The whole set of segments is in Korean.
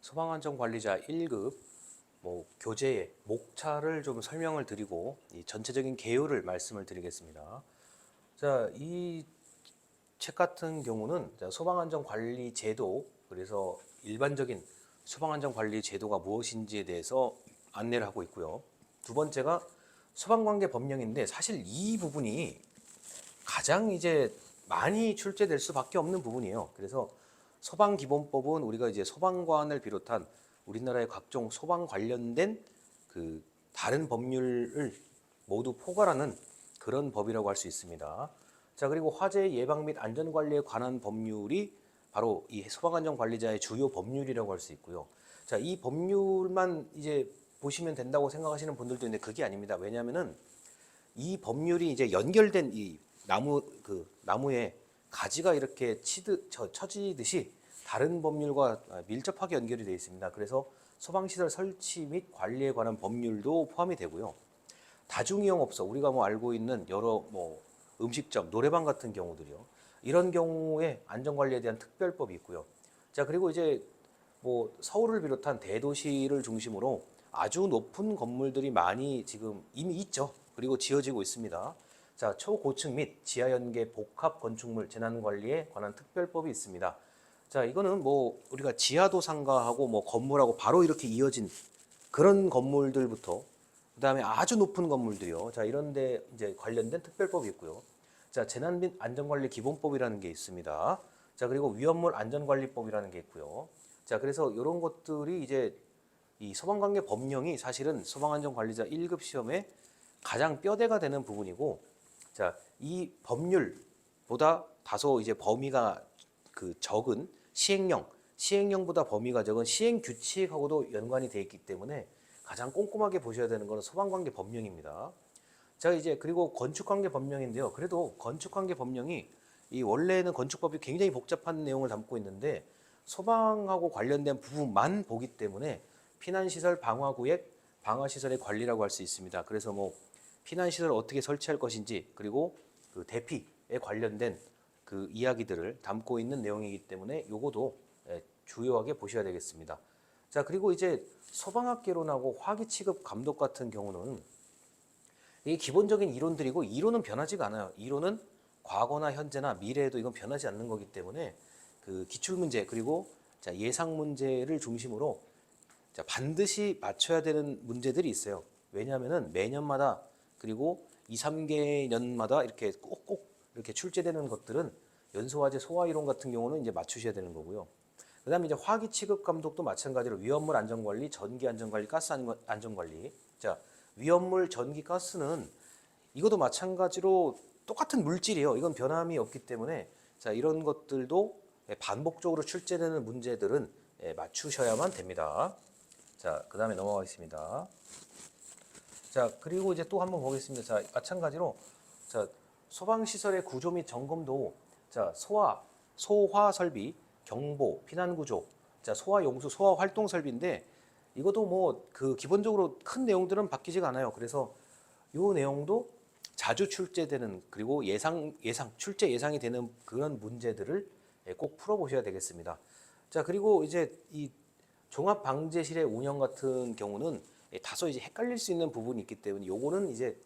소방안전관리자 1급 교재의 목차를 좀 설명을 드리고 이 전체적인 개요를 말씀을 드리겠습니다. 자, 이 책 같은 경우는 소방안전관리 제도, 그래서 일반적인 소방안전관리 제도가 무엇인지에 대해서 안내를 하고 있고요. 두 번째가 소방관계 법령인데 사실 이 부분이 가장 이제 많이 출제될 수밖에 없는 부분이에요. 그래서 소방기본법은 우리가 이제 소방관을 비롯한 우리나라의 각종 소방 관련된 그 다른 법률을 모두 포괄하는 그런 법이라고 할 수 있습니다. 자, 그리고 화재 예방 및 안전관리에 관한 법률이 바로 이 소방안전관리자의 주요 법률이라고 할 수 있고요. 자, 이 법률만 이제 보시면 된다고 생각하시는 분들도 있는데 그게 아닙니다. 왜냐하면은 이 법률이 이제 연결된 이 나무에 가지가 이렇게 처지듯이 다른 법률과 밀접하게 연결이 되어 있습니다. 그래서 소방시설 설치 및 관리에 관한 법률도 포함이 되고요. 다중이용업소, 우리가 알고 있는 여러 음식점, 노래방 같은 경우들이요. 이런 경우에 안전관리에 대한 특별법이 있고요. 자, 그리고 이제 서울을 비롯한 대도시를 중심으로 아주 높은 건물들이 많이 지금 이미 있죠. 그리고 지어지고 있습니다. 자, 초고층 및 지하연계 복합 건축물 재난관리에 관한 특별법이 있습니다. 자, 이거는 우리가 지하도 상가하고 건물하고 바로 이렇게 이어진 그런 건물들부터 그다음에 아주 높은 건물들이요. 자, 이런데 이제 관련된 특별법이 있고요. 자, 재난 및 안전관리 기본법이라는 게 있습니다. 자, 그리고 위험물 안전관리법이라는 게 있고요. 자, 그래서 이런 것들이 이제 이 소방관계 법령이 사실은 소방안전관리자 1급 시험에 가장 뼈대가 되는 부분이고, 자, 이 법률보다 다소 이제 범위가 적은 시행령보다 범위가 적은 시행규칙하고도 연관이 되어 있기 때문에 가장 꼼꼼하게 보셔야 되는 것은 소방관계 법령입니다. 자, 이제 그리고 건축관계 법령인데요. 그래도 건축관계 법령이 이 원래는 건축법이 굉장히 복잡한 내용을 담고 있는데 소방하고 관련된 부분만 보기 때문에 피난시설 방화구역, 방화시설의 관리라고 할 수 있습니다. 그래서 피난시설을 어떻게 설치할 것인지, 그리고 그 대피에 관련된 그 이야기들을 담고 있는 내용이기 때문에 요거도 주요하게 보셔야 되겠습니다. 자, 그리고 이제 소방학개론하고 화기취급 감독 같은 경우는 이게 기본적인 이론들이고 이론은 변하지가 않아요. 이론은 과거나 현재나 미래에도 이건 변하지 않는 거기 때문에 그 기출문제 그리고 예상 문제를 중심으로 반드시 맞춰야 되는 문제들이 있어요. 왜냐하면은 매년마다 그리고 2, 3개년마다 이렇게 꼭꼭 이렇게 출제되는 것들은 연소화재 소화이론 같은 경우는 이제 맞추셔야 되는 거고요. 그다음에 이제 화기 취급 감독도 마찬가지로 위험물 안전관리, 전기 안전관리, 가스 안전관리. 자, 위험물, 전기, 가스는 이것도 마찬가지로 똑같은 물질이에요. 이건 변함이 없기 때문에 자, 이런 것들도 반복적으로 출제되는 문제들은 맞추셔야만 됩니다. 자, 그다음에 넘어가겠습니다. 자, 그리고 이제 또 한번 보겠습니다. 자, 마찬가지로 자, 소방시설의 구조 및 점검도 자, 소화 설비, 경보, 피난 구조, 자, 소화 용수, 소화 활동 설비인데 이것도 기본적으로 큰 내용들은 바뀌지가 않아요. 그래서 요 내용도 자주 출제되는 그리고 출제 예상이 되는 그런 문제들을 꼭 풀어보셔야 되겠습니다. 자, 그리고 이제 이 종합방재실의 운영 같은 경우는 다소 이제 헷갈릴 수 있는 부분이 있기 때문에 요거는 이제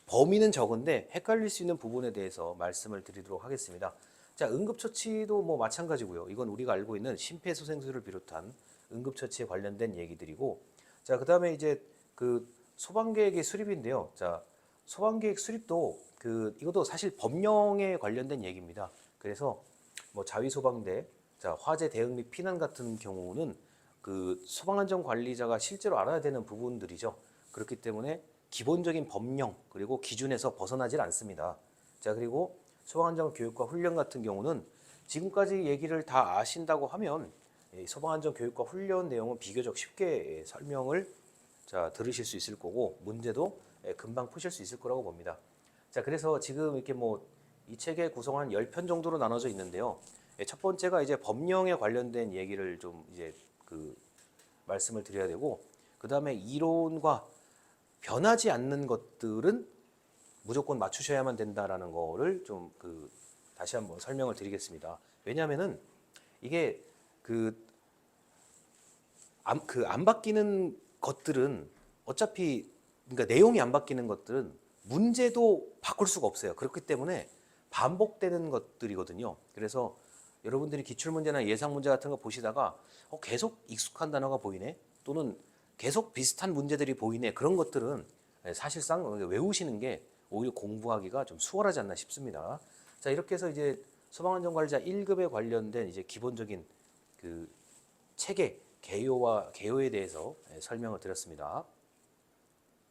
범위는 적은데 헷갈릴 수 있는 부분에 대해서 말씀을 드리도록 하겠습니다. 자, 응급처치도 마찬가지고요. 이건 우리가 알고 있는 심폐소생술을 비롯한 응급처치에 관련된 얘기들이고, 자, 그다음에 이제 그 소방계획의 수립인데요. 자, 소방계획 수립도 이것도 사실 법령에 관련된 얘기입니다. 그래서 자위소방대, 자, 화재 대응 및 피난 같은 경우는 그 소방안전관리자가 실제로 알아야 되는 부분들이죠. 그렇기 때문에 기본적인 법령 그리고 기준에서 벗어나질 않습니다. 자, 그리고 소방안전 교육과 훈련 같은 경우는 지금까지 얘기를 다 아신다고 하면 소방안전 교육과 훈련 내용은 비교적 쉽게 설명을 들으실 수 있을 거고 문제도 금방 푸실 수 있을 거라고 봅니다. 자, 그래서 지금 이렇게 이 책의 구성은 10편 정도로 나눠져 있는데요. 첫 번째가 이제 법령에 관련된 얘기를 좀 이제 말씀을 드려야 되고, 그 다음에 이론과 변하지 않는 것들은 무조건 맞추셔야만 된다라는 거를 좀 다시 한번 설명을 드리겠습니다. 왜냐하면은 이게 안 바뀌는 것들은 어차피 그러니까 내용이 안 바뀌는 것들은 문제도 바꿀 수가 없어요. 그렇기 때문에 반복되는 것들이거든요. 그래서 여러분들이 기출문제나 예상문제 같은 거 보시다가 계속 익숙한 단어가 보이네 또는 계속 비슷한 문제들이 보이네 그런 것들은 사실상 외우시는 게 오히려 공부하기가 좀 수월하지 않나 싶습니다. 자, 이렇게 해서 이제 소방안전관리자 1급에 관련된 이제 기본적인 그 체계 개요에 대해서 설명을 드렸습니다.